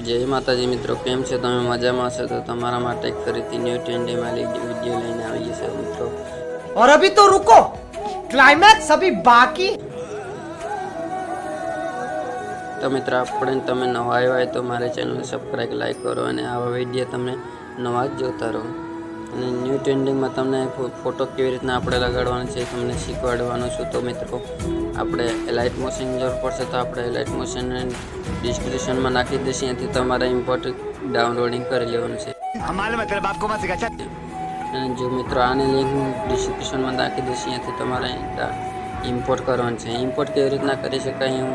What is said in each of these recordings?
जय माताजी मित्रों, केम छे तमे मजामां छो? तो तमारा माटे फरीथी न्यू ट्रेंडी में वीडियो लईने आवी छे मित्रों। और अभी तो रुको, क्लाइमैक्स अभी बाकी। तो मित्रों आपणे तमे नवा आव्या होय तो मारे चेनल ने सब्सक्राइब लाइक करो अने आवा वीडियो तमे नवा ज जोता रहो। अने न्यू ट्रेंडिंग में तमने फोटो केवी रीतना आपणे लगाडवानो छे तमने शीखवाडवानो छुं। तो मित्रों आपणे एलाइट मोशन जरूर पड़शे तो आपणे एलाइट मोशन डिस्क्रिप्शन में नाखी दईशे, त्याथी तमारे इम्पोर्ट डाउनलोडिंग करी लेवानुं छे। जो मित्रों आनी लिंक डिस्क्रिप्शन में नाखी दईश, त्याथी तमारे इम्पोर्ट करवानुं छे। इम्पोर्ट केवी रीतना करी शकाय हूँ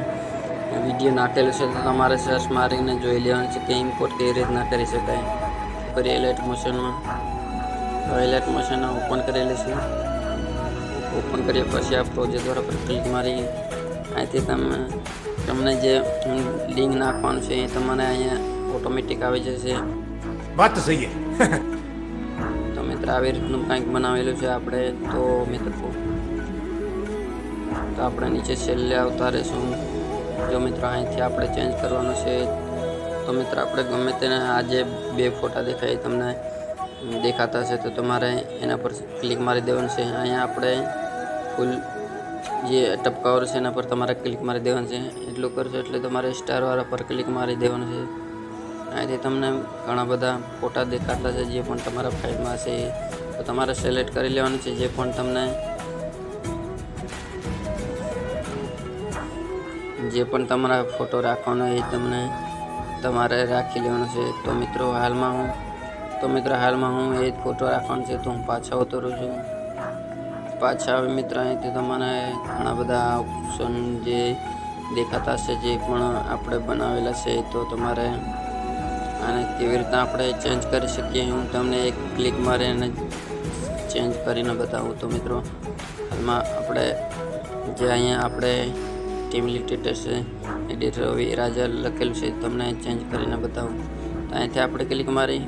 विडियो नाखेलो छे, तो तमारे सर्च मारीने जोई लेवानुं छे कि इम्पोर्ट केवी रीतना करी शकाय। पर एलाइट मोशन में एलाइट मोशन ओपन करी लेशुं। ओपन कर्या पछी आ प्रोजेक्ट द्वारा पर क्लिक मारी અહીંથી તમને જે લિંક નાખવાનું છે એ તમને અહીંયા ઓટોમેટિક આવી જશે। बात तो सही है। તો મિત્ર આવી રીતનું કંઈક બનાવેલું છે આપણે। તો મિત્રો તો આપણે નીચે છેલ્લે આવતા રહીશું। જો મિત્રો અહીંથી આપણે ચેન્જ કરવાનું છે। તો મિત્ર આપણે ગમે તેને આ જે બે ફોટા દેખાય તમને દેખાતા છે તો તમારે એના પર ક્લિક મારી દેવાનું છે। અહીંયા આપણે ફૂલ જે ટપકાવાળું છે એના પર તમારે ક્લિક મારી દેવાનું છે। એટલું કરશો એટલે તમારે સ્ટારવાળા પર ક્લિક મારી દેવાનું છે। અહીંથી તમને ઘણા બધા ફોટા દેખાતા છે જે પણ તમારા ફાઇલમાં છે તો તમારે સિલેક્ટ કરી લેવાનું છે જે પણ તમને જે પણ તમારા ફોટો રાખવાનો એ તમને તમારે રાખી લેવાનો છે। તો મિત્રો હાલમાં હું એ જ ફોટો રાખવાનો છે। તો હું પાછા ઉતરું છું। પાછા આવે મિત્ર અહીંથી તમારે ઘણા બધા ઓપ્શન જે દેખાતા છે જે પણ આપણે બનાવેલા છે તો તમારે આને કેવી રીતના આપણે ચેન્જ કરી શકીએ હું તમને એક ક્લિક મારી અને ચેન્જ કરીને બતાવું। તો મિત્રો હાલમાં આપણે જે અહીંયા આપણે ટીમ લિટેટર છે એડિટર રવિ રાજા લખેલું છે તમને ચેન્જ કરીને બતાવું। તો અહીંથી આપણે ક્લિક મારી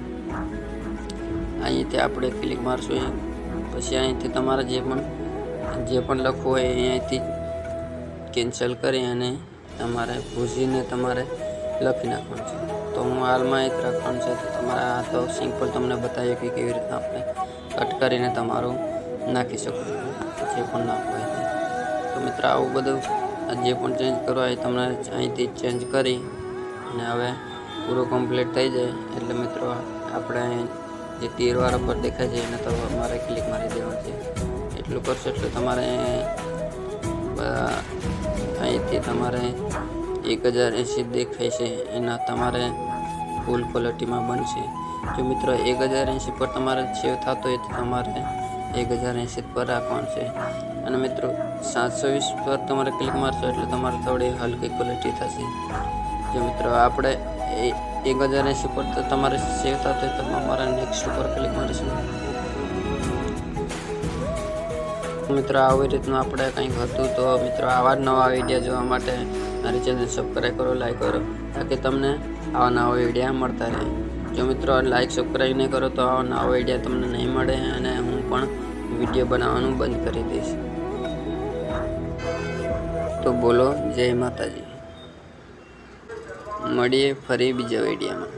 અહીંથી આપણે ક્લિક મારશું। પછી અહીંથી તમારે જે પણ લખવું હોય એ અહીંથી કેન્સલ કરી અને તમારે ભૂસીને તમારે લખી નાખવાનું છે। તો હું હાલમાં એક રાખવાનું છે તો તમારે આ તો સિમ્પલ તમને બતાવ્યું કે કેવી રીતના આપણે કટ કરીને તમારું નાખી શકો જે પણ નાખવું હોય તે। તો મિત્ર આવું બધું જે પણ ચેન્જ કરવા હોય તમને અહીંથી ચેન્જ કરી અને હવે પૂરો કમ્પ્લીટ થઈ જાય એટલે મિત્રો આપણે જે તીરવાળા પર દેખાય છે એને તો અમારે ક્લિક મારી દેવાનું છે। એટલું કરશો એટલે તમારે અહીંથી તમારે 1080 દેખાય છે એના તમારે ફૂલ ક્વોલિટીમાં બનશે। જો મિત્રો 1080 પર તમારે સેવ થતો હોય તો તમારે 1080 પર રાખવાનું છે। અને મિત્રો 720 પર તમારે ક્લિક મારશો એટલે તમારે થોડી હલકી ક્વોલિટી થશે। જો મિત્રો આપણે 1080 પર તો તમારે સેવ થતો હોય તો અમારા નેક્સ્ટ ઉપર ક્લિક મારીશું। મિત્રો આવી રીતનું આપણે કંઈક હતું। તો મિત્રો આવા જ નવા વિડીયો જોવા માટે મારી ચેનલ સબસ્ક્રાઈબ કરો, લાઈક કરો તાકી તમને આવા નવા વિડીયો મળતા રહે। જો મિત્રો લાઈક સબસ્ક્રાઈબ નહીં કરો તો આવા નવા વિડીયો તમને નહીં મળે અને હું પણ વિડીયો બનાવવાનું બંધ કરી દઈશ। તો બોલો જય માતાજી, મળીએ ફરી બીજા વિડીયોમાં।